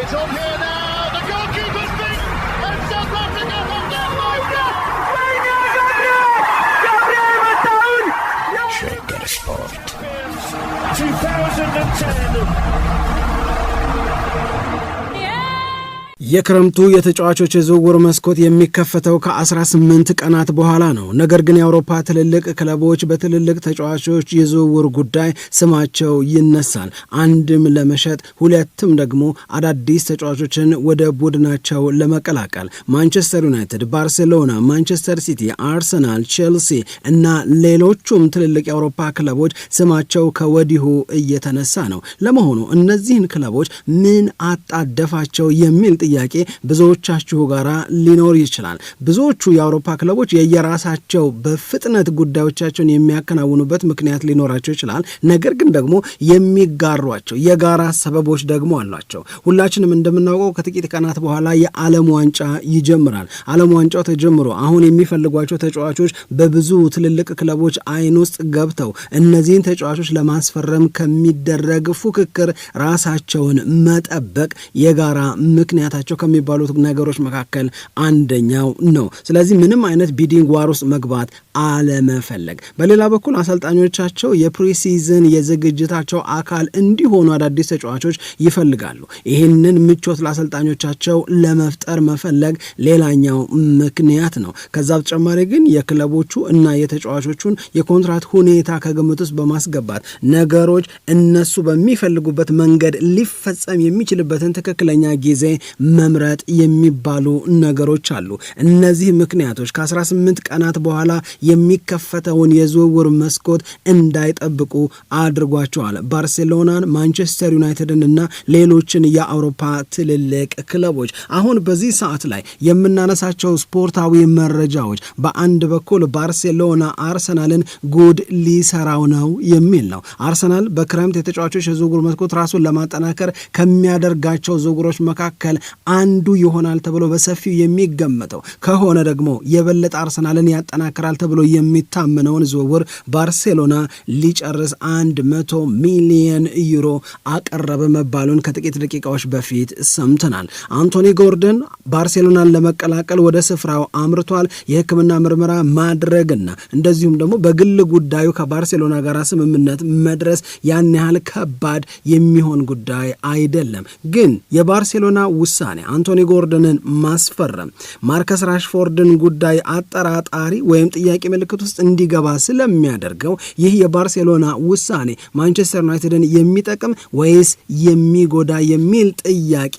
It's on here now. The goalkeeper's beaten, and South Africa have done Gabriel Shaker Sport 2010. የክረምቱ የተጫዋቾች የዝውውር መስኮት የሚከፈተው ከ18 ቀናት በኋላ ነው። ነገር ግን የአውሮፓ ትልልቅ ክለቦች በትልልቅ ተጫዋቾች የዝውውር ጉዳይ ስማቸው ይነሳል። አንድም ለመሸጥ ሁለትም ደግሞ አዳዲስ ተጫዋቾችን ወደ ቡድናቸው ለመቀላቀል ማንቸስተር ዩናይትድ፣ ባርሴሎና፣ ማንቸስተር ሲቲ፣ አርሰናል፣ ቼልሲ እና ሌሎቹም ትልልቅ የአውሮፓ ክለቦች ስማቸው ከወዲሁ እየተነሳ ነው። ለመሆኑ እነዚህን ክለቦች ምን አጣደፋቸው የሚል ጥያቄ ብዙዎቻችሁ ጋር ሊኖር ይችላል። ብዙዎቹ የአውሮፓ ክለቦች የየራሳቸው በፍጥነት ጉዳዮቻቸውን የሚያከናውኑበት ምክንያት ሊኖራቸው ይችላል። ነገር ግን ደግሞ የሚጋሯቸው የጋራ ሰበቦች ደግሞ አሏቸው። ሁላችንም እንደምናውቀው ከጥቂት ቀናት በኋላ የዓለም ዋንጫ ይጀምራል። ዓለም ዋንጫው ተጀምሮ አሁን የሚፈልጓቸው ተጫዋቾች በብዙ ትልልቅ ክለቦች አይን ውስጥ ገብተው እነዚህን ተጫዋቾች ለማስፈረም ከሚደረግ ፉክክር ራሳቸውን መጠበቅ የጋራ ምክንያት ከሚባሉት ነገሮች መካከል አንደኛው ነው። ስለዚህ ምንም አይነት ቢዲንግ ዋር ውስጥ መግባት አለመፈለግ። በሌላ በኩል አሰልጣኞቻቸው የፕሪሲዝን የዝግጅታቸው አካል እንዲሆኑ አዳዲስ ተጫዋቾች ይፈልጋሉ። ይህንን ምቾት ለአሰልጣኞቻቸው ለመፍጠር መፈለግ ሌላኛው ምክንያት ነው። ከዛ በተጨማሪ ግን የክለቦቹ እና የተጫዋቾቹን የኮንትራት ሁኔታ ከግምት ውስጥ በማስገባት ነገሮች እነሱ በሚፈልጉበት መንገድ ሊፈጸም የሚችልበትን ትክክለኛ ጊዜ መምረጥ የሚባሉ ነገሮች አሉ። እነዚህ ምክንያቶች ከ18 ቀናት በኋላ የሚከፈተውን የዝውውር መስኮት እንዳይጠብቁ አድርጓቸዋል። ባርሴሎናን፣ ማንቸስተር ዩናይትድን እና ሌሎችን የአውሮፓ ትልልቅ ክለቦች። አሁን በዚህ ሰዓት ላይ የምናነሳቸው ስፖርታዊ መረጃዎች በአንድ በኩል ባርሴሎና አርሰናልን ጉድ ሊሰራው ነው የሚል ነው። አርሰናል በክረምት የተጫዋቾች የዝውውር መስኮት ራሱን ለማጠናከር ከሚያደርጋቸው ዝውውሮች መካከል አንዱ ይሆናል ተብሎ በሰፊው የሚገመተው ከሆነ ደግሞ የበለጠ አርሰናልን ያጠናክራል ተብሎ የሚታመነውን ዝውውር ባርሴሎና ሊጨርስ 100 ሚሊዮን ዩሮ አቀረበ መባሉን ከጥቂት ደቂቃዎች በፊት ሰምተናል። አንቶኒ ጎርደን ባርሴሎናን ለመቀላቀል ወደ ስፍራው አምርቷል። የሕክምና ምርመራ ማድረግና እንደዚሁም ደግሞ በግል ጉዳዩ ከባርሴሎና ጋር ስምምነት መድረስ ያን ያህል ከባድ የሚሆን ጉዳይ አይደለም። ግን የባርሴሎና ውሳኔ አንቶኒ ጎርደንን ማስፈረም ማርከስ ራሽፎርድን ጉዳይ አጠራጣሪ ወይም ጥያቄ ምልክት ውስጥ እንዲገባ ስለሚያደርገው ይህ የባርሴሎና ውሳኔ ማንቸስተር ዩናይትድን የሚጠቅም ወይስ የሚጎዳ የሚል ጥያቄ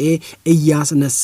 እያስነሳ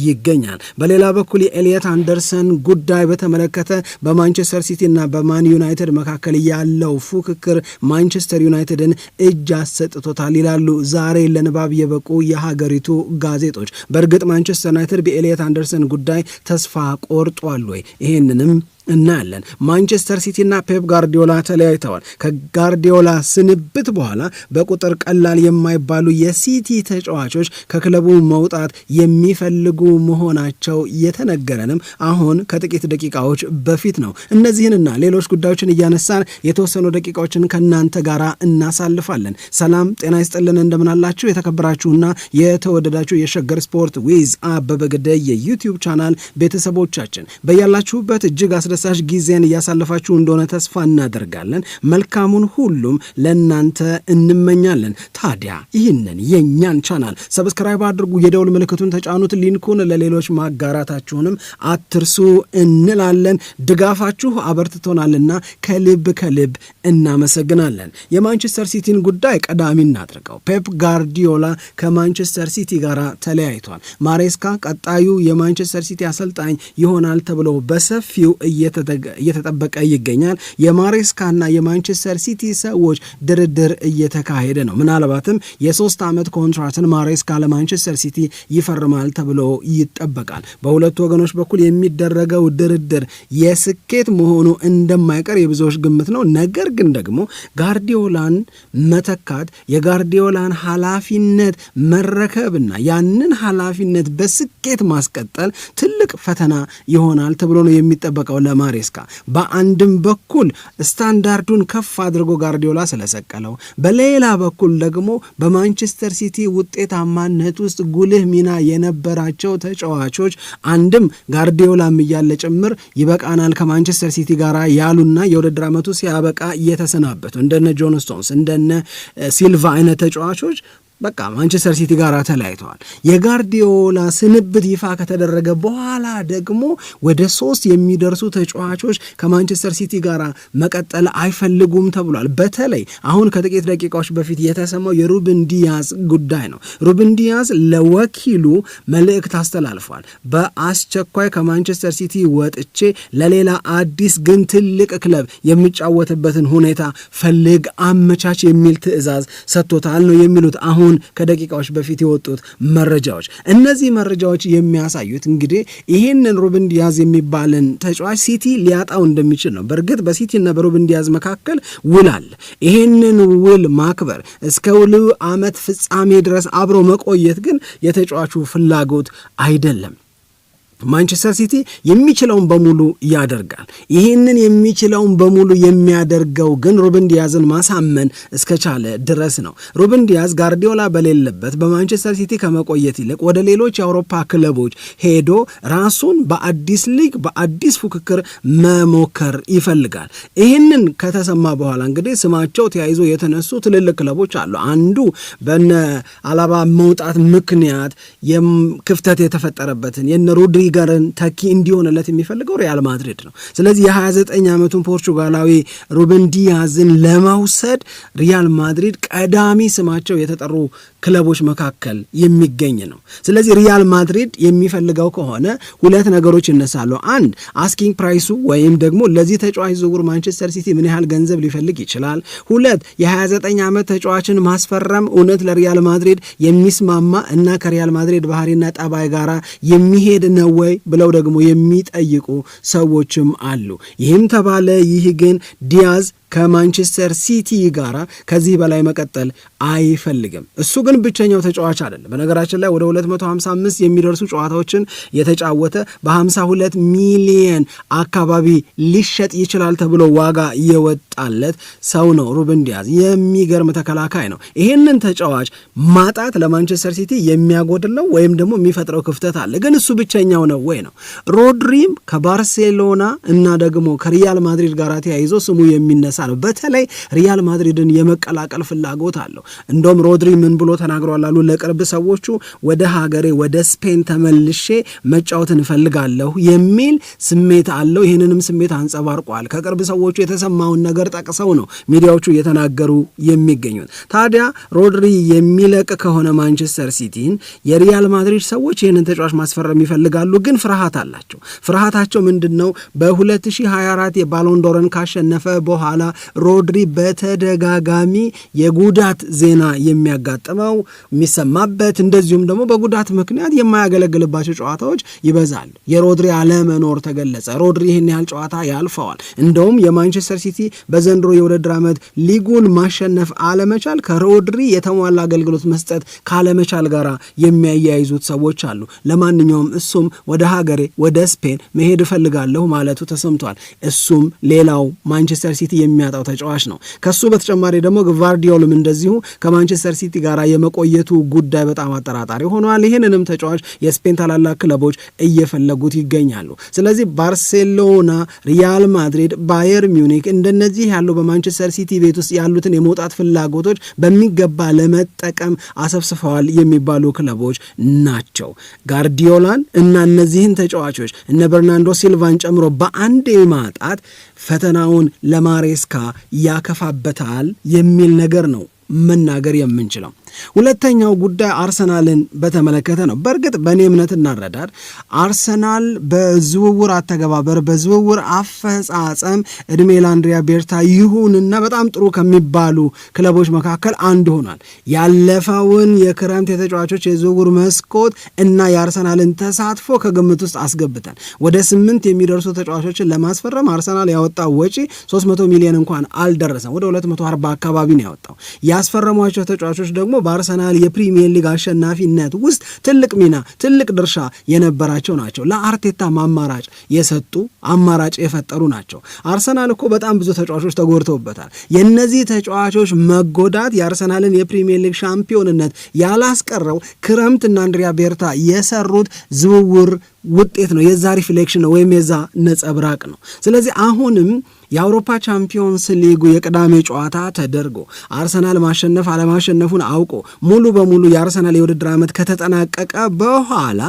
ይገኛል። በሌላ በኩል የኤሊየት አንደርሰን ጉዳይ በተመለከተ በማንቸስተር ሲቲ እና በማን ዩናይትድ መካከል ያለው ፉክክር ማንቸስተር ዩናይትድን እጅ አሰጥቶታል ይላሉ ዛሬ ለንባብ የበቁ የሀገሪቱ ጋዜጦች። በእርግጥ ማንቸስተር ዩናይትድ በኤሊየት አንደርሰን ጉዳይ ተስፋ ቆርጧል ወይ? ይሄንንም እናያለን። ማንቸስተር ሲቲ እና ፔፕ ጋርዲዮላ ተለያይተዋል። ከጋርዲዮላ ስንብት በኋላ በቁጥር ቀላል የማይባሉ የሲቲ ተጫዋቾች ከክለቡ መውጣት የሚፈልጉ መሆናቸው የተነገረንም አሁን ከጥቂት ደቂቃዎች በፊት ነው። እነዚህንና ሌሎች ጉዳዮችን እያነሳን የተወሰኑ ደቂቃዎችን ከእናንተ ጋር እናሳልፋለን። ሰላም ጤና ይስጥልን፣ እንደምናላችሁ የተከበራችሁና የተወደዳችሁ የሸገር ስፖርት ዊዝ አበበ ግደይ የዩቲዩብ ቻናል ቤተሰቦቻችን በያላችሁበት እጅግ አስደሳች ጊዜን እያሳለፋችሁ እንደሆነ ተስፋ እናደርጋለን። መልካሙን ሁሉም ለእናንተ እንመኛለን። ታዲያ ይህንን የእኛን ቻናል ሰብስክራይብ አድርጉ፣ የደውል ምልክቱን ተጫኑት፣ ሊንኩን ለሌሎች ማጋራታችሁንም አትርሱ እንላለን። ድጋፋችሁ አበርትቶናልና ከልብ ከልብ እናመሰግናለን። የማንቸስተር ሲቲን ጉዳይ ቀዳሚ እናድርገው። ፔፕ ጋርዲዮላ ከማንቸስተር ሲቲ ጋር ተለያይቷል። ማሬስካ ቀጣዩ የማንቸስተር ሲቲ አሰልጣኝ ይሆናል ተብሎ በሰፊው እየተጠበቀ ይገኛል። የማሬስካና የማንቸስተር ሲቲ ሰዎች ድርድር እየተካሄደ ነው። ምናልባትም የ3 ዓመት ኮንትራትን ማሬስካ ለማንቸስተር ሲቲ ይፈርማል ተብሎ ይጠበቃል። በሁለቱ ወገኖች በኩል የሚደረገው ድርድር የስኬት መሆኑ እንደማይቀር የብዙዎች ግምት ነው። ነገር ግን ደግሞ ጋርዲዮላን መተካት፣ የጋርዲዮላን ኃላፊነት መረከብና ያንን ኃላፊነት በስኬት ማስቀጠል ትልቅ ፈተና ይሆናል ተብሎ ነው የሚጠበቀው ለማሬስካ በአንድም በኩል ስታንዳርዱን ከፍ አድርጎ ጋርዲዮላ ስለሰቀለው፣ በሌላ በኩል ደግሞ በማንቸስተር ሲቲ ውጤታማነት ውስጥ ጉልህ ሚና የነበራቸው ተጫዋቾች አንድም ጋርዲዮላም እያለ ጭምር ይበቃናል ከማንቸስተር ሲቲ ጋር ያሉና የውድድር ዓመቱ ሲያበቃ እየተሰናበቱ እንደነ ጆን ስቶንስ እንደነ ሲልቫ አይነት ተጫዋቾች በቃ ማንቸስተር ሲቲ ጋር ተለያይተዋል። የጋርዲዮላ ስንብት ይፋ ከተደረገ በኋላ ደግሞ ወደ 3 የሚደርሱ ተጫዋቾች ከማንቸስተር ሲቲ ጋር መቀጠል አይፈልጉም ተብሏል። በተለይ አሁን ከጥቂት ደቂቃዎች በፊት የተሰማው የሩበን ዲያዝ ጉዳይ ነው። ሩበን ዲያዝ ለወኪሉ መልእክት አስተላልፏል። በአስቸኳይ ከማንቸስተር ሲቲ ወጥቼ ለሌላ አዲስ ግን ትልቅ ክለብ የሚጫወትበትን ሁኔታ ፈልግ አመቻች የሚል ትዕዛዝ ሰጥቶታል ነው የሚሉት አሁን ከደቂቃዎች በፊት የወጡት መረጃዎች። እነዚህ መረጃዎች የሚያሳዩት እንግዲህ ይህንን ሩበን ዲያዝ የሚባልን ተጫዋች ሲቲ ሊያጣው እንደሚችል ነው። በእርግጥ በሲቲና በሩበን ዲያዝ መካከል ውል አለ። ይህንን ውል ማክበር እስከ ውሉ ዓመት ፍጻሜ ድረስ አብሮ መቆየት ግን የተጫዋቹ ፍላጎት አይደለም። ማንቸስተር ሲቲ የሚችለውን በሙሉ ያደርጋል። ይህንን የሚችለውን በሙሉ የሚያደርገው ግን ሩበን ዲያዝን ማሳመን እስከቻለ ድረስ ነው። ሩበን ዲያዝ ጋርዲዮላ በሌለበት በማንቸስተር ሲቲ ከመቆየት ይልቅ ወደ ሌሎች የአውሮፓ ክለቦች ሄዶ ራሱን በአዲስ ሊግ በአዲስ ፉክክር መሞከር ይፈልጋል። ይህንን ከተሰማ በኋላ እንግዲህ ስማቸው ተያይዞ የተነሱ ትልልቅ ክለቦች አሉ። አንዱ በነ አላባ መውጣት ምክንያት ክፍተት የተፈጠረበትን የነ ሮድሪ ጋርን ተኪ እንዲሆንለት የሚፈልገው ሪያል ማድሪድ ነው። ስለዚህ የ29 ዓመቱን ፖርቹጋላዊ ሩበን ዲያዝን ለመውሰድ ሪያል ማድሪድ ቀዳሚ ስማቸው የተጠሩ ክለቦች መካከል የሚገኝ ነው። ስለዚህ ሪያል ማድሪድ የሚፈልገው ከሆነ 2 ነገሮች ይነሳሉ። አንድ አስኪንግ ፕራይሱ ወይም ደግሞ ለዚህ ተጫዋች ዝውውር ማንቸስተር ሲቲ ምን ያህል ገንዘብ ሊፈልግ ይችላል። 2 የ29 ዓመት ተጫዋችን ማስፈረም እውነት ለሪያል ማድሪድ የሚስማማ እና ከሪያል ማድሪድ ባህሪና ጠባይ ጋር የሚሄድ ነው ወይ ብለው ደግሞ የሚጠይቁ ሰዎችም አሉ። ይህም ተባለ ይህ ግን ዲያዝ ከማንቸስተር ሲቲ ጋራ ከዚህ በላይ መቀጠል አይፈልግም። እሱ ግን ብቸኛው ተጫዋች አይደለም። በነገራችን ላይ ወደ 255 የሚደርሱ ጨዋታዎችን የተጫወተ በ52 ሚሊየን አካባቢ ሊሸጥ ይችላል ተብሎ ዋጋ የወጣለት ሰው ነው ሩበን ዲያዝ። የሚገርም ተከላካይ ነው። ይህንን ተጫዋች ማጣት ለማንቸስተር ሲቲ የሚያጎድለው ወይም ደግሞ የሚፈጥረው ክፍተት አለ። ግን እሱ ብቸኛው ነው ወይ ነው? ሮድሪም ከባርሴሎና እና ደግሞ ከሪያል ማድሪድ ጋር ተያይዞ ስሙ የሚነሳ ነው። በተለይ ሪያል ማድሪድን የመቀላቀል ፍላጎት አለው። እንደውም ሮድሪ ምን ብሎ ተናግሯል አሉ ለቅርብ ሰዎቹ፣ ወደ ሀገሬ ወደ ስፔን ተመልሼ መጫወትን እፈልጋለሁ የሚል ስሜት አለው። ይህንንም ስሜት አንጸባርቋል። ከቅርብ ሰዎቹ የተሰማውን ነገር ጠቅሰው ነው ሚዲያዎቹ እየተናገሩ የሚገኙት። ታዲያ ሮድሪ የሚለቅ ከሆነ ማንቸስተር ሲቲን የሪያል ማድሪድ ሰዎች ይህንን ተጫዋች ማስፈረም ይፈልጋሉ፣ ግን ፍርሃት አላቸው። ፍርሃታቸው ምንድን ነው? በ2024 የባሎንዶርን ካሸነፈ በኋላ ሮድሪ በተደጋጋሚ የጉዳት ዜና የሚያጋጥመው የሚሰማበት፣ እንደዚሁም ደግሞ በጉዳት ምክንያት የማያገለግልባቸው ጨዋታዎች ይበዛል። የሮድሪ አለመኖር ተገለጸ። ሮድሪ ይህን ያህል ጨዋታ ያልፈዋል። እንደውም የማንቸስተር ሲቲ በዘንድሮ የውድድር ዓመት ሊጉን ማሸነፍ አለመቻል ከሮድሪ የተሟላ አገልግሎት መስጠት ካለመቻል ጋር የሚያያይዙት ሰዎች አሉ። ለማንኛውም እሱም ወደ ሀገሬ ወደ ስፔን መሄድ እፈልጋለሁ ማለቱ ተሰምቷል። እሱም ሌላው ማንቸስተር ሲቲ የሚያጣው ተጫዋች ነው። ከሱ በተጨማሪ ደግሞ ግቫርዲዮልም እንደዚሁ ከማንቸስተር ሲቲ ጋር የመቆየቱ ጉዳይ በጣም አጠራጣሪ ሆኗል። ይህንንም ተጫዋች የስፔን ታላላቅ ክለቦች እየፈለጉት ይገኛሉ። ስለዚህ ባርሴሎና፣ ሪያል ማድሪድ፣ ባየር ሚዩኒክ እንደነዚህ ያሉ በማንቸስተር ሲቲ ቤት ውስጥ ያሉትን የመውጣት ፍላጎቶች በሚገባ ለመጠቀም አሰብስፈዋል የሚባሉ ክለቦች ናቸው። ጋርዲዮላን እና እነዚህን ተጫዋቾች እነ በርናንዶ ሲልቫን ጨምሮ በአንዴ ማጣት ፈተናውን ለማሬስካ ያከፋበታል የሚል ነገር ነው መናገር የምንችለው። ሁለተኛው ጉዳይ አርሰናልን በተመለከተ ነው። በእርግጥ በእኔ እምነት እናረዳድ አርሰናል በዝውውር አተገባበር በዝውውር አፈጻጸም እድሜ ለአንድሪያ ቤርታ ይሁንና በጣም ጥሩ ከሚባሉ ክለቦች መካከል አንዱ ሆኗል። ያለፈውን የክረምት የተጫዋቾች የዝውውር መስኮት እና የአርሰናልን ተሳትፎ ከግምት ውስጥ አስገብተን ወደ 8 የሚደርሱ ተጫዋቾችን ለማስፈረም አርሰናል ያወጣው ወጪ 300 ሚሊዮን እንኳን አልደረሰም። ወደ 240 አካባቢ ነው ያወጣው። ያስፈረሟቸው ተጫዋቾች ደግሞ በአርሰናል የፕሪሚየር ሊግ አሸናፊነት ውስጥ ትልቅ ሚና ትልቅ ድርሻ የነበራቸው ናቸው። ለአርቴታ አማራጭ የሰጡ አማራጭ የፈጠሩ ናቸው። አርሰናል እኮ በጣም ብዙ ተጫዋቾች ተጎድተውበታል። የነዚህ ተጫዋቾች መጎዳት የአርሰናልን የፕሪሚየር ሊግ ሻምፒዮንነት ያላስቀረው ክረምትና አንድሪያ ቤርታ የሰሩት ዝውውር ውጤት ነው። የዛ ሪፍሌክሽን ነው ወይም የዛ ነጸብራቅ ነው። ስለዚህ አሁንም የአውሮፓ ቻምፒዮንስ ሊጉ የቅዳሜ ጨዋታ ተደርጎ አርሰናል ማሸነፍ አለማሸነፉን አውቆ ሙሉ በሙሉ የአርሰናል የውድድር ዓመት ከተጠናቀቀ በኋላ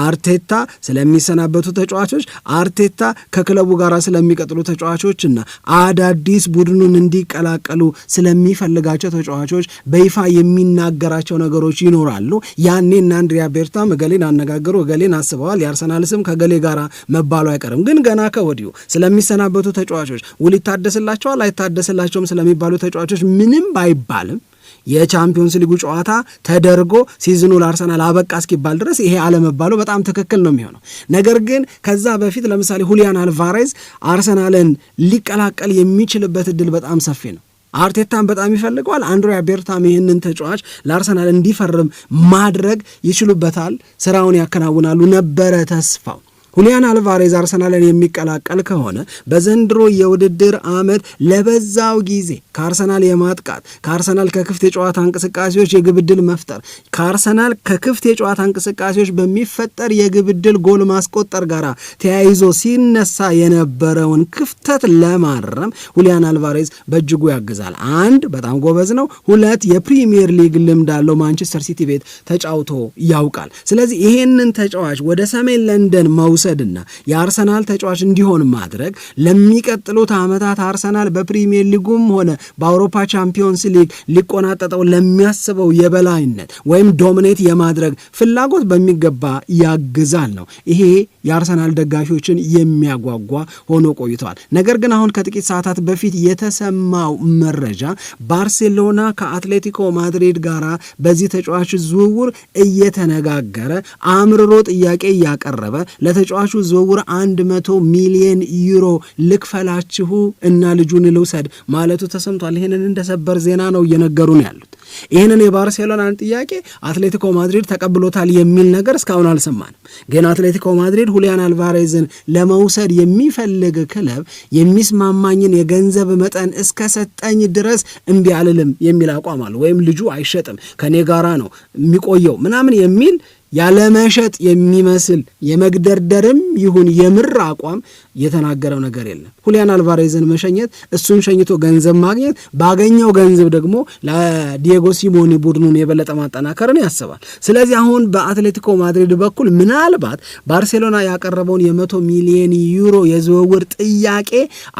አርቴታ ስለሚሰናበቱ ተጫዋቾች፣ አርቴታ ከክለቡ ጋር ስለሚቀጥሉ ተጫዋቾችና አዳዲስ ቡድኑን እንዲቀላቀሉ ስለሚፈልጋቸው ተጫዋቾች በይፋ የሚናገራቸው ነገሮች ይኖራሉ። ያኔና አንድሪያ ቤርታም እገሌን አነጋገሩ እገሌን አስበዋል፣ የአርሰናል ስም ከገሌ ጋር መባሉ አይቀርም። ግን ገና ከወዲሁ ስለሚሰናበቱ ተጫዋቾች ውል ይታደስላቸዋል አይታደስላቸውም ስለሚባሉ ተጫዋቾች ምንም ባይባልም የቻምፒዮንስ ሊጉ ጨዋታ ተደርጎ ሲዝኑ ለአርሰናል አበቃ እስኪባል ድረስ ይሄ አለመባሉ በጣም ትክክል ነው የሚሆነው። ነገር ግን ከዛ በፊት ለምሳሌ ሁሊያን አልቫሬዝ አርሰናልን ሊቀላቀል የሚችልበት እድል በጣም ሰፊ ነው። አርቴታን በጣም ይፈልገዋል። አንድሪያ ቤርታም ይህንን ተጫዋች ለአርሰናል እንዲፈርም ማድረግ ይችሉበታል፣ ስራውን ያከናውናሉ ነበረ ተስፋው። ሁሊያን አልቫሬዝ አርሰናልን የሚቀላቀል ከሆነ በዘንድሮ የውድድር ዓመት ለበዛው ጊዜ ከአርሰናል የማጥቃት ከአርሰናል ከክፍት የጨዋታ እንቅስቃሴዎች የግብ ዕድል መፍጠር ከአርሰናል ከክፍት የጨዋታ እንቅስቃሴዎች በሚፈጠር የግብ ዕድል ጎል ማስቆጠር ጋር ተያይዞ ሲነሳ የነበረውን ክፍተት ለማረም ሁሊያን አልቫሬዝ በእጅጉ ያግዛል። አንድ በጣም ጎበዝ ነው፣ ሁለት የፕሪሚየር ሊግ ልምድ አለው፣ ማንቸስተር ሲቲ ቤት ተጫውቶ ያውቃል። ስለዚህ ይሄንን ተጫዋች ወደ ሰሜን ለንደን መውሰድና የአርሰናል ተጫዋች እንዲሆን ማድረግ ለሚቀጥሉት ዓመታት አርሰናል በፕሪሚየር ሊጉም ሆነ በአውሮፓ ቻምፒዮንስ ሊግ ሊቆናጠጠው ለሚያስበው የበላይነት ወይም ዶሚኔት የማድረግ ፍላጎት በሚገባ ያግዛል ነው። ይሄ የአርሰናል ደጋፊዎችን የሚያጓጓ ሆኖ ቆይቷል። ነገር ግን አሁን ከጥቂት ሰዓታት በፊት የተሰማው መረጃ ባርሴሎና ከአትሌቲኮ ማድሪድ ጋር በዚህ ተጫዋች ዝውውር እየተነጋገረ አምርሮ ጥያቄ እያቀረበ ለተጫዋቹ ዝውውር 100 ሚሊዮን ዩሮ ልክፈላችሁ እና ልጁን ልውሰድ ማለቱ ተሰምቷል። ይህንን እንደሰበር ዜና ነው እየነገሩን ያሉት። ይህንን የባርሴሎናን ጥያቄ አትሌቲኮ ማድሪድ ተቀብሎታል የሚል ነገር እስካሁን አልሰማንም። ግን አትሌቲኮ ማድሪድ ሁሊያን አልቫሬዝን ለመውሰድ የሚፈልግ ክለብ የሚስማማኝን የገንዘብ መጠን እስከሰጠኝ ድረስ እምቢ አልልም የሚል አቋም አለ። ወይም ልጁ አይሸጥም ከኔ ጋራ ነው የሚቆየው ምናምን የሚል ያለመሸጥ የሚመስል የመግደርደርም ይሁን የምር አቋም የተናገረው ነገር የለም። ሁሊያን አልቫሬዝን መሸኘት፣ እሱን ሸኝቶ ገንዘብ ማግኘት፣ ባገኘው ገንዘብ ደግሞ ለዲየጎ ሲሞኒ ቡድኑን የበለጠ ማጠናከርን ያስባል። ስለዚህ አሁን በአትሌቲኮ ማድሪድ በኩል ምናልባት ባርሴሎና ያቀረበውን 100 ሚሊዮን ዩሮ የዝውውር ጥያቄ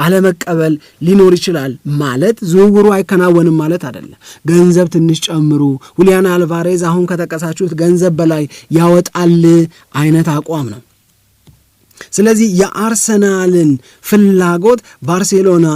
አለመቀበል ሊኖር ይችላል። ማለት ዝውውሩ አይከናወንም ማለት አይደለም። ገንዘብ ትንሽ ጨምሩ፣ ሁሊያን አልቫሬዝ አሁን ከጠቀሳችሁት ገንዘብ በላይ ያወጣል አይነት አቋም ነው። ስለዚህ የአርሰናልን ፍላጎት ባርሴሎና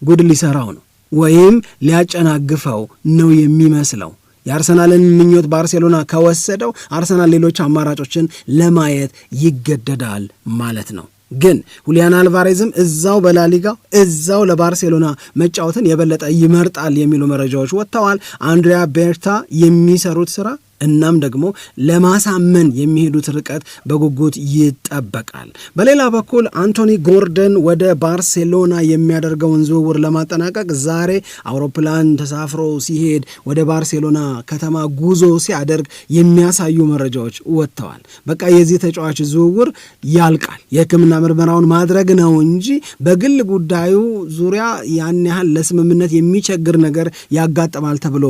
ጉድ ሊሰራው ነው ወይም ሊያጨናግፈው ነው የሚመስለው። የአርሰናልን ምኞት ባርሴሎና ከወሰደው አርሰናል ሌሎች አማራጮችን ለማየት ይገደዳል ማለት ነው። ግን ሁሊያን አልቫሬዝም እዛው በላሊጋው እዛው ለባርሴሎና መጫወትን የበለጠ ይመርጣል የሚሉ መረጃዎች ወጥተዋል። አንድሪያ ቤርታ የሚሰሩት ስራ እናም ደግሞ ለማሳመን የሚሄዱት ርቀት በጉጉት ይጠበቃል። በሌላ በኩል አንቶኒ ጎርደን ወደ ባርሴሎና የሚያደርገውን ዝውውር ለማጠናቀቅ ዛሬ አውሮፕላን ተሳፍሮ ሲሄድ ወደ ባርሴሎና ከተማ ጉዞ ሲያደርግ የሚያሳዩ መረጃዎች ወጥተዋል። በቃ የዚህ ተጫዋች ዝውውር ያልቃል፣ የሕክምና ምርመራውን ማድረግ ነው እንጂ በግል ጉዳዩ ዙሪያ ያን ያህል ለስምምነት የሚቸግር ነገር ያጋጥማል ተብሎ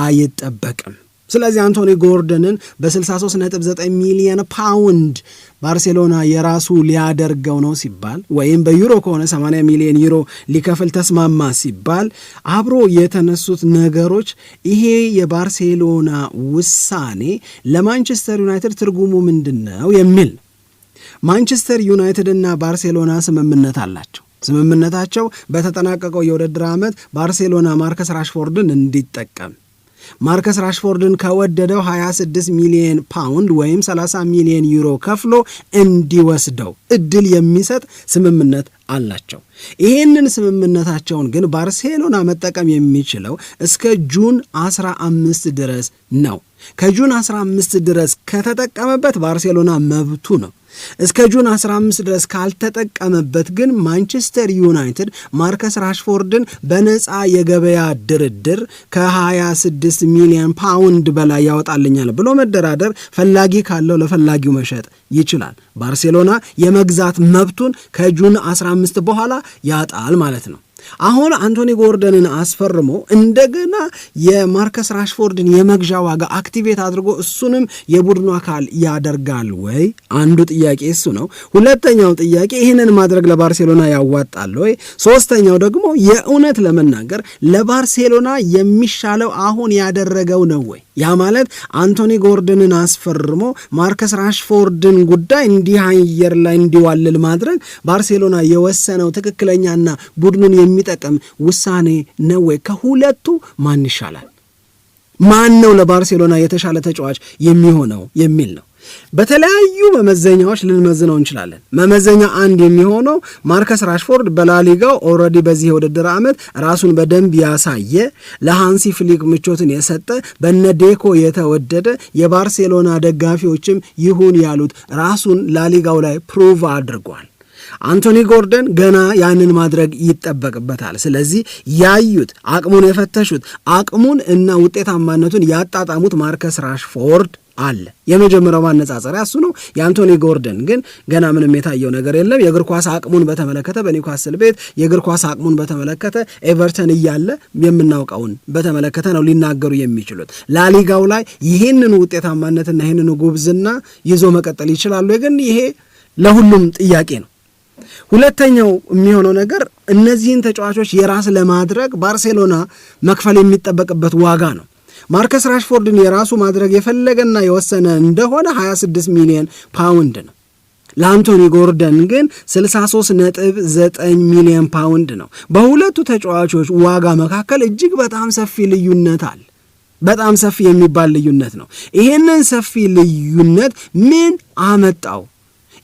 አይጠበቅም። ስለዚህ አንቶኒ ጎርደንን በ63.9 ሚሊዮን ፓውንድ ባርሴሎና የራሱ ሊያደርገው ነው ሲባል ወይም በዩሮ ከሆነ 80 ሚሊዮን ዩሮ ሊከፍል ተስማማ ሲባል አብሮ የተነሱት ነገሮች ይሄ የባርሴሎና ውሳኔ ለማንቸስተር ዩናይትድ ትርጉሙ ምንድነው የሚል። ማንቸስተር ዩናይትድ እና ባርሴሎና ስምምነት አላቸው። ስምምነታቸው በተጠናቀቀው የውድድር ዓመት ባርሴሎና ማርከስ ራሽፎርድን እንዲጠቀም ማርከስ ራሽፎርድን ከወደደው 26 ሚሊዮን ፓውንድ ወይም 30 ሚሊዮን ዩሮ ከፍሎ እንዲወስደው እድል የሚሰጥ ስምምነት አላቸው። ይህንን ስምምነታቸውን ግን ባርሴሎና መጠቀም የሚችለው እስከ ጁን 15 ድረስ ነው። ከጁን 15 ድረስ ከተጠቀመበት ባርሴሎና መብቱ ነው። እስከ ጁን 15 ድረስ ካልተጠቀመበት ግን ማንቸስተር ዩናይትድ ማርከስ ራሽፎርድን በነፃ የገበያ ድርድር ከ26 ሚሊዮን ፓውንድ በላይ ያወጣልኛል ብሎ መደራደር፣ ፈላጊ ካለው ለፈላጊው መሸጥ ይችላል። ባርሴሎና የመግዛት መብቱን ከጁን 15 በኋላ ያጣል ማለት ነው። አሁን አንቶኒ ጎርደንን አስፈርሞ እንደገና የማርከስ ራሽፎርድን የመግዣ ዋጋ አክቲቬት አድርጎ እሱንም የቡድኑ አካል ያደርጋል ወይ? አንዱ ጥያቄ እሱ ነው። ሁለተኛው ጥያቄ ይህንን ማድረግ ለባርሴሎና ያዋጣል ወይ? ሶስተኛው ደግሞ የእውነት ለመናገር ለባርሴሎና የሚሻለው አሁን ያደረገው ነው ወይ? ያ ማለት አንቶኒ ጎርደንን አስፈርሞ ማርከስ ራሽፎርድን ጉዳይ እንዲህ አየር ላይ እንዲዋልል ማድረግ ባርሴሎና የወሰነው ትክክለኛና ቡድኑን የሚጠቅም ውሳኔ ነው ወይ? ከሁለቱ ማን ይሻላል? ማን ነው ለባርሴሎና የተሻለ ተጫዋች የሚሆነው የሚል ነው። በተለያዩ መመዘኛዎች ልንመዝነው እንችላለን። መመዘኛ አንድ የሚሆነው ማርከስ ራሽፎርድ በላሊጋው ኦልሬዲ በዚህ የውድድር ዓመት ራሱን በደንብ ያሳየ፣ ለሃንሲ ፍሊክ ምቾትን የሰጠ፣ በነዴኮ የተወደደ፣ የባርሴሎና ደጋፊዎችም ይሁን ያሉት ራሱን ላሊጋው ላይ ፕሩቭ አድርጓል። አንቶኒ ጎርደን ገና ያንን ማድረግ ይጠበቅበታል። ስለዚህ ያዩት፣ አቅሙን የፈተሹት፣ አቅሙን እና ውጤታማነቱን ያጣጣሙት ማርከስ ራሽፎርድ አለ። የመጀመሪያው ማነጻጸሪያ እሱ ነው። የአንቶኒ ጎርደን ግን ገና ምንም የታየው ነገር የለም። የእግር ኳስ አቅሙን በተመለከተ በኒውካስል ቤት የእግር ኳስ አቅሙን በተመለከተ ኤቨርተን እያለ የምናውቀውን በተመለከተ ነው ሊናገሩ የሚችሉት። ላሊጋው ላይ ይህንን ውጤታማነትና ይህንን ጉብዝና ይዞ መቀጠል ይችላሉ? ግን ይሄ ለሁሉም ጥያቄ ነው። ሁለተኛው የሚሆነው ነገር እነዚህን ተጫዋቾች የራስ ለማድረግ ባርሴሎና መክፈል የሚጠበቅበት ዋጋ ነው። ማርከስ ራሽፎርድን የራሱ ማድረግ የፈለገና የወሰነ እንደሆነ 26 ሚሊዮን ፓውንድ ነው። ለአንቶኒ ጎርደን ግን 63.9 ሚሊዮን ፓውንድ ነው። በሁለቱ ተጫዋቾች ዋጋ መካከል እጅግ በጣም ሰፊ ልዩነት አለ። በጣም ሰፊ የሚባል ልዩነት ነው። ይሄንን ሰፊ ልዩነት ምን አመጣው?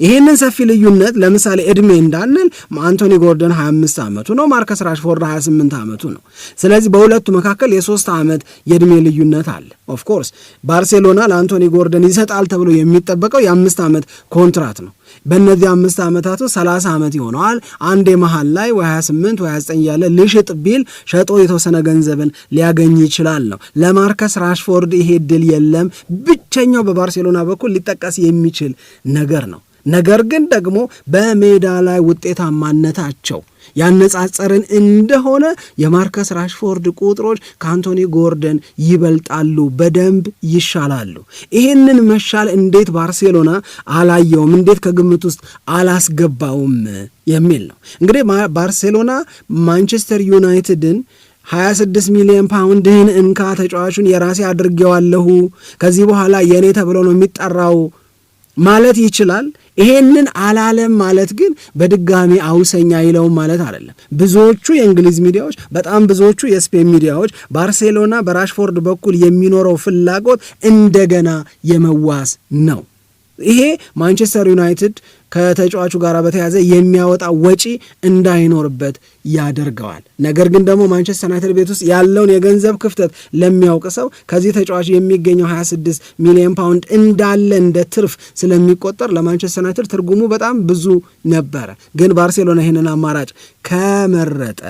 ይህንን ሰፊ ልዩነት ለምሳሌ ዕድሜ እንዳንል አንቶኒ ጎርደን 25 ዓመቱ ነው፣ ማርከስ ራሽፎርድ 28 ዓመቱ ነው። ስለዚህ በሁለቱ መካከል የ3 ዓመት የዕድሜ ልዩነት አለ። ኦፍኮርስ ባርሴሎና ለአንቶኒ ጎርደን ይሰጣል ተብሎ የሚጠበቀው የ5 ዓመት ኮንትራት ነው። በእነዚህ 5 ዓመታቱ 30 ዓመት ይሆነዋል። አንዴ መሃል ላይ ወይ 28 ወይ 29 ያለ ልሽጥ ቢል ሸጦ የተወሰነ ገንዘብን ሊያገኝ ይችላል ነው። ለማርከስ ራሽፎርድ ይሄ ድል የለም። ብቸኛው በባርሴሎና በኩል ሊጠቀስ የሚችል ነገር ነው። ነገር ግን ደግሞ በሜዳ ላይ ውጤታማነታቸው ያነጻጸርን እንደሆነ የማርከስ ራሽፎርድ ቁጥሮች ከአንቶኒ ጎርደን ይበልጣሉ፣ በደንብ ይሻላሉ። ይህንን መሻል እንዴት ባርሴሎና አላየውም? እንዴት ከግምት ውስጥ አላስገባውም የሚል ነው። እንግዲህ ባርሴሎና ማንቸስተር ዩናይትድን 26 ሚሊዮን ፓውንድህን እንካ፣ ተጫዋቹን የራሴ አድርጌዋለሁ፣ ከዚህ በኋላ የኔ ተብሎ ነው የሚጠራው ማለት ይችላል። ይሄንን አላለም ማለት ግን በድጋሚ አውሰኛ ይለውም ማለት አይደለም። ብዙዎቹ የእንግሊዝ ሚዲያዎች፣ በጣም ብዙዎቹ የስፔን ሚዲያዎች ባርሴሎና በራሽፎርድ በኩል የሚኖረው ፍላጎት እንደገና የመዋስ ነው። ይሄ ማንቸስተር ዩናይትድ ከተጫዋቹ ጋር በተያዘ የሚያወጣ ወጪ እንዳይኖርበት ያደርገዋል። ነገር ግን ደግሞ ማንቸስተር ዩናይትድ ቤት ውስጥ ያለውን የገንዘብ ክፍተት ለሚያውቅ ሰው ከዚህ ተጫዋች የሚገኘው 26 ሚሊዮን ፓውንድ እንዳለ እንደ ትርፍ ስለሚቆጠር ለማንቸስተር ዩናይትድ ትርጉሙ በጣም ብዙ ነበረ። ግን ባርሴሎና ይህንን አማራጭ ከመረጠ፣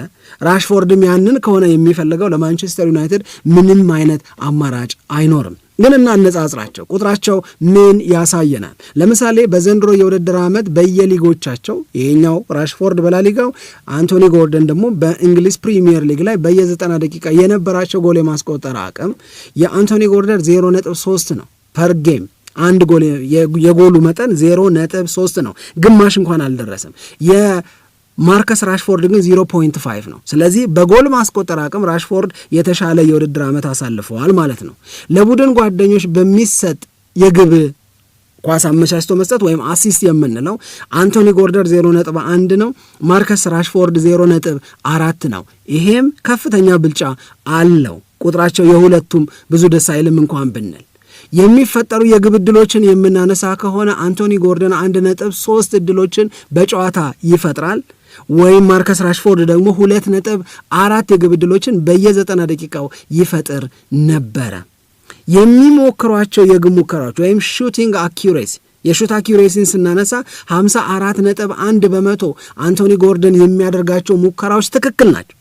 ራሽፎርድም ያንን ከሆነ የሚፈልገው ለማንቸስተር ዩናይትድ ምንም አይነት አማራጭ አይኖርም። ግን እናነጻጽራቸው። ቁጥራቸው ምን ያሳየናል? ለምሳሌ በዘንድሮ የውድድር ዓመት በየሊጎቻቸው ይሄኛው ራሽፎርድ በላሊጋው፣ አንቶኒ ጎርደን ደግሞ በእንግሊዝ ፕሪሚየር ሊግ ላይ በየ90 ደቂቃ የነበራቸው ጎል የማስቆጠር አቅም የአንቶኒ ጎርደን 0.3 ነው ፐር ጌም። አንድ ጎል የጎሉ መጠን 0.3 ነው፣ ግማሽ እንኳን አልደረሰም። ማርከስ ራሽፎርድ ግን 0.5 ነው። ስለዚህ በጎል ማስቆጠር አቅም ራሽፎርድ የተሻለ የውድድር ዓመት አሳልፈዋል ማለት ነው። ለቡድን ጓደኞች በሚሰጥ የግብ ኳስ አመቻችቶ መስጠት ወይም አሲስት የምንለው አንቶኒ ጎርደን 0.1 ነው፣ ማርከስ ራሽፎርድ 0.4 ነው። ይሄም ከፍተኛ ብልጫ አለው። ቁጥራቸው የሁለቱም ብዙ ደስ አይልም እንኳን ብንል። የሚፈጠሩ የግብ ዕድሎችን የምናነሳ ከሆነ አንቶኒ ጎርደን 1.3 ዕድሎችን በጨዋታ ይፈጥራል። ወይም ማርከስ ራሽፎርድ ደግሞ 2.4 የግብ ዕድሎችን በየ90 ደቂቃው ይፈጥር ነበረ። የሚሞክሯቸው የግብ ሙከራዎች ወይም ሹቲንግ አኪሬሲ የሹት አኪሬሲን ስናነሳ 54.1% አንቶኒ ጎርደን የሚያደርጋቸው ሙከራዎች ትክክል ናቸው፣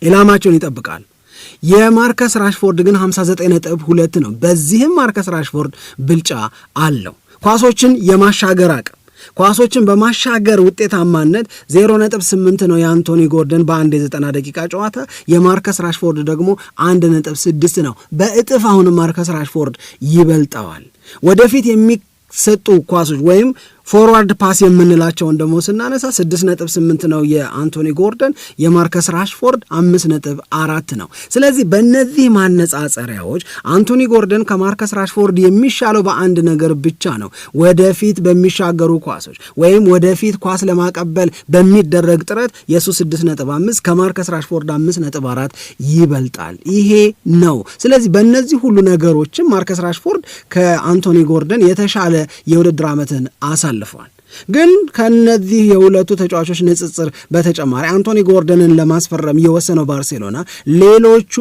ኢላማቸውን ይጠብቃል። የማርከስ ራሽፎርድ ግን 59.2 ነው። በዚህም ማርከስ ራሽፎርድ ብልጫ አለው። ኳሶችን የማሻገር አቅም፣ ኳሶችን በማሻገር ውጤታማነት 0.8 ነው የአንቶኒ ጎርደን በአንድ የ90 ደቂቃ ጨዋታ። የማርከስ ራሽፎርድ ደግሞ 1.6 ነው። በእጥፍ አሁንም ማርከስ ራሽፎርድ ይበልጠዋል። ወደፊት የሚሰጡ ኳሶች ወይም ፎርዋርድ ፓስ የምንላቸውን ደግሞ ስናነሳ 6.8 ነው የአንቶኒ ጎርደን፣ የማርከስ ራሽፎርድ 5.4 ነው። ስለዚህ በእነዚህ ማነጻጸሪያዎች አንቶኒ ጎርደን ከማርከስ ራሽፎርድ የሚሻለው በአንድ ነገር ብቻ ነው። ወደፊት በሚሻገሩ ኳሶች ወይም ወደፊት ኳስ ለማቀበል በሚደረግ ጥረት የሱ 6.5 ከማርከስ ራሽፎርድ 5.4 ይበልጣል። ይሄ ነው። ስለዚህ በእነዚህ ሁሉ ነገሮችም ማርከስ ራሽፎርድ ከአንቶኒ ጎርደን የተሻለ የውድድር ዓመትን አሳልፏል። ግን ከነዚህ የሁለቱ ተጫዋቾች ንጽጽር በተጨማሪ አንቶኒ ጎርደንን ለማስፈረም የወሰነው ባርሴሎና ሌሎቹ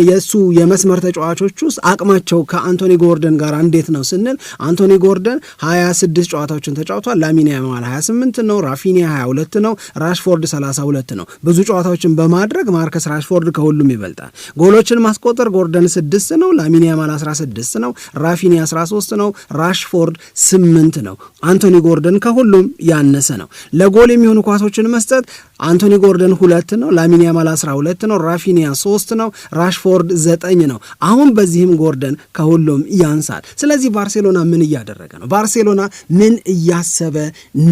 የሱ የመስመር ተጫዋቾች ውስጥ አቅማቸው ከአንቶኒ ጎርደን ጋር እንዴት ነው ስንል አንቶኒ ጎርደን 26 ጨዋታዎችን ተጫውቷል። ላሚን ያማል 28 ነው፣ ራፊኒያ 22 ነው፣ ራሽፎርድ 32 ነው። ብዙ ጨዋታዎችን በማድረግ ማርከስ ራሽፎርድ ከሁሉም ይበልጣል። ጎሎችን ማስቆጠር ጎርደን 6 ነው፣ ላሚን ያማል 16 ነው፣ ራፊኒያ 13 ነው፣ ራሽፎርድ 8 ነው። አንቶኒ ጎርደን ከሁሉም ያነሰ ነው። ለጎል የሚሆኑ ኳሶችን መስጠት አንቶኒ ጎርደን 2 ነው፣ ላሚን ያማል 12 ነው፣ ራፊኒያ 3 ነው፣ ራሽፎርድ 9 ነው። አሁን በዚህም ጎርደን ከሁሉም ያንሳል። ስለዚህ ባርሴሎና ምን እያደረገ ነው፣ ባርሴሎና ምን እያሰበ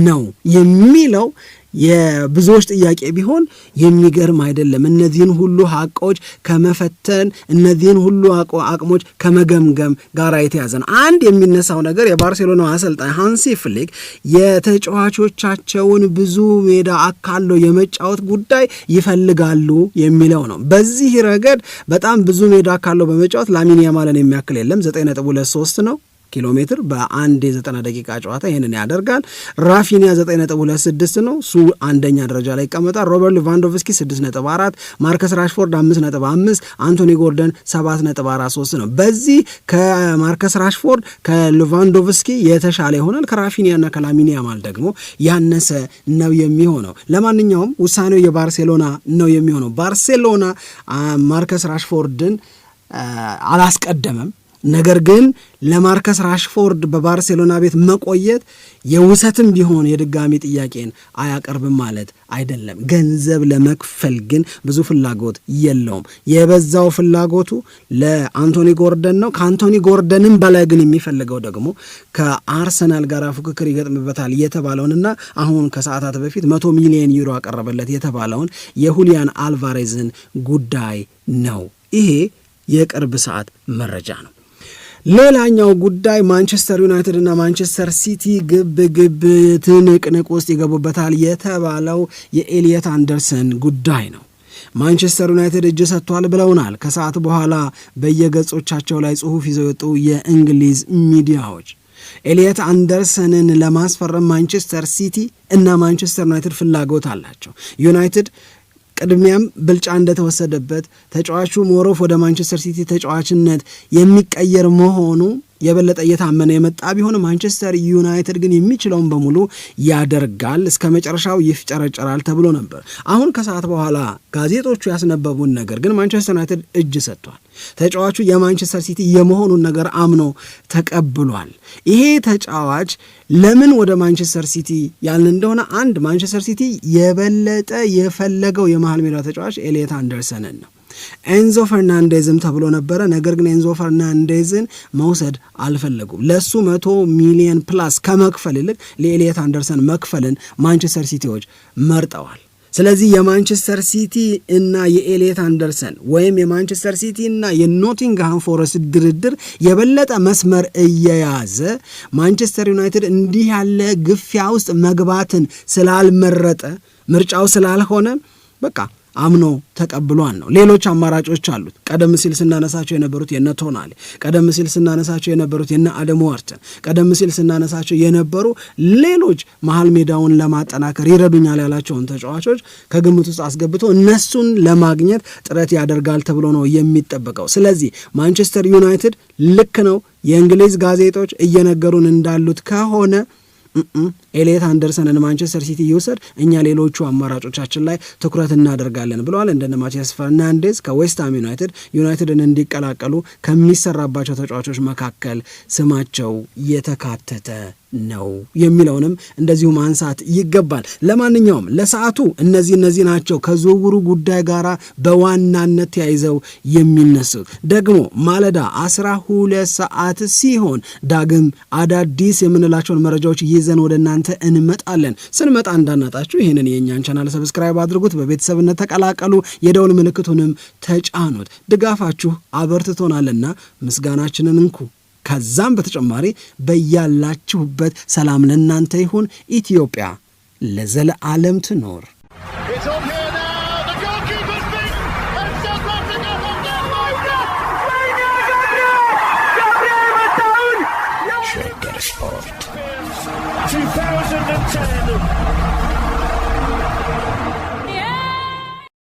ነው የሚለው የብዙዎች ጥያቄ ቢሆን የሚገርም አይደለም። እነዚህን ሁሉ ሀቆች ከመፈተን እነዚህን ሁሉ አቅሞች ከመገምገም ጋር የተያዘ ነው። አንድ የሚነሳው ነገር የባርሴሎና አሰልጣኝ ሃንሲ ፍሊክ የተጫዋቾቻቸውን ብዙ ሜዳ አካሎ የመጫወት ጉዳይ ይፈልጋሉ የሚለው ነው። በዚህ ረገድ በጣም ብዙ ሜዳ አካሎ በመጫወት ላሚን ያማልን የሚያክል የለም። 9.23 ነው ኪሎ ሜትር በአንድ የ90 ደቂቃ ጨዋታ ይህንን ያደርጋል። ራፊኒያ 9.26 ነው፣ እሱ አንደኛ ደረጃ ላይ ይቀመጣል። ሮበርት ሌቫንዶቭስኪ 6.4፣ ማርከስ ራሽፎርድ 5.5፣ አንቶኒ ጎርደን 7.43 ነው። በዚህ ከማርከስ ራሽፎርድ ከሌቫንዶቭስኪ የተሻለ ይሆናል። ከራፊኒያና ከላሚን ያማል ደግሞ ያነሰ ነው የሚሆነው። ለማንኛውም ውሳኔው የባርሴሎና ነው የሚሆነው። ባርሴሎና ማርከስ ራሽፎርድን አላስቀደመም። ነገር ግን ለማርከስ ራሽፎርድ በባርሴሎና ቤት መቆየት የውሰትም ቢሆን የድጋሚ ጥያቄን አያቀርብም ማለት አይደለም። ገንዘብ ለመክፈል ግን ብዙ ፍላጎት የለውም። የበዛው ፍላጎቱ ለአንቶኒ ጎርደን ነው። ከአንቶኒ ጎርደንም በላይ ግን የሚፈልገው ደግሞ ከአርሰናል ጋር ፉክክር ይገጥምበታል የተባለውንና አሁን ከሰዓታት በፊት 100 ሚሊዮን ዩሮ አቀረበለት የተባለውን የሁሊያን አልቫሬዝን ጉዳይ ነው። ይሄ የቅርብ ሰዓት መረጃ ነው። ሌላኛው ጉዳይ ማንቸስተር ዩናይትድ እና ማንቸስተር ሲቲ ግብ ትንቅንቅ ውስጥ ይገቡበታል የተባለው የኤሊየት አንደርሰን ጉዳይ ነው። ማንቸስተር ዩናይትድ እጅ ሰጥቷል ብለውናል። ከሰዓት በኋላ በየገጾቻቸው ላይ ጽሑፍ ይዘው የወጡ የእንግሊዝ ሚዲያዎች ኤሊየት አንደርሰንን ለማስፈረም ማንቸስተር ሲቲ እና ማንቸስተር ዩናይትድ ፍላጎት አላቸው። ዩናይትድ ቅድሚያም ብልጫ እንደተወሰደበት ተጫዋቹ ሞሮፍ ወደ ማንቸስተር ሲቲ ተጫዋችነት የሚቀየር መሆኑ የበለጠ እየታመነ የመጣ ቢሆን ማንቸስተር ዩናይትድ ግን የሚችለውን በሙሉ ያደርጋል፣ እስከ መጨረሻው ይፍጨረጨራል ተብሎ ነበር። አሁን ከሰዓት በኋላ ጋዜጦቹ ያስነበቡን ነገር ግን ማንቸስተር ዩናይትድ እጅ ሰጥቷል። ተጫዋቹ የማንቸስተር ሲቲ የመሆኑን ነገር አምኖ ተቀብሏል። ይሄ ተጫዋች ለምን ወደ ማንቸስተር ሲቲ ያልን እንደሆነ አንድ ማንቸስተር ሲቲ የበለጠ የፈለገው የመሃል ሜዳ ተጫዋች ኤሊየት አንደርሰንን ነው። ኤንዞ ፈርናንዴዝም ተብሎ ነበረ። ነገር ግን ኤንዞ ፈርናንዴዝን መውሰድ አልፈለጉም። ለሱ 100 ሚሊዮን ፕላስ ከመክፈል ይልቅ ለኤሊየት አንደርሰን መክፈልን ማንቸስተር ሲቲዎች መርጠዋል። ስለዚህ የማንቸስተር ሲቲ እና የኤሊየት አንደርሰን ወይም የማንቸስተር ሲቲ እና የኖቲንግሃም ፎረስት ድርድር የበለጠ መስመር እየያዘ ማንቸስተር ዩናይትድ እንዲህ ያለ ግፊያ ውስጥ መግባትን ስላልመረጠ ምርጫው ስላልሆነ በቃ አምኖ ተቀብሏል ነው። ሌሎች አማራጮች አሉት። ቀደም ሲል ስናነሳቸው የነበሩት የነ ቶናሊ፣ ቀደም ሲል ስናነሳቸው የነበሩት የነ አደም ዋርተን፣ ቀደም ሲል ስናነሳቸው የነበሩ ሌሎች መሀል ሜዳውን ለማጠናከር ይረዱኛል ያላቸውን ተጫዋቾች ከግምት ውስጥ አስገብቶ እነሱን ለማግኘት ጥረት ያደርጋል ተብሎ ነው የሚጠበቀው። ስለዚህ ማንቸስተር ዩናይትድ ልክ ነው የእንግሊዝ ጋዜጦች እየነገሩን እንዳሉት ከሆነ ኤሊየት አንደርሰንን ማንቸስተር ሲቲ ይውሰድ፣ እኛ ሌሎቹ አማራጮቻችን ላይ ትኩረት እናደርጋለን ብለዋል። እንደነ ማቲያስ ፈርናንዴዝ ከዌስትሃም ዩናይትድን እንዲቀላቀሉ ከሚሰራባቸው ተጫዋቾች መካከል ስማቸው የተካተተ ነው የሚለውንም እንደዚሁ ማንሳት ይገባል። ለማንኛውም ለሰዓቱ እነዚህ ናቸው ከዝውውሩ ጉዳይ ጋር በዋናነት ተያይዘው የሚነሱት። ደግሞ ማለዳ 12 ሰዓት ሲሆን ዳግም አዳዲስ የምንላቸውን መረጃዎች ይዘን ወደ እናንተ እንመጣለን። ስንመጣ እንዳናጣችሁ ይህንን የእኛን ቻናል ሰብስክራይብ አድርጉት፣ በቤተሰብነት ተቀላቀሉ፣ የደውል ምልክቱንም ተጫኑት። ድጋፋችሁ አበርትቶናልና ምስጋናችንን እንኩ። ከዛም በተጨማሪ በያላችሁበት ሰላም ለእናንተ ይሁን። ኢትዮጵያ ለዘለዓለም ትኖር።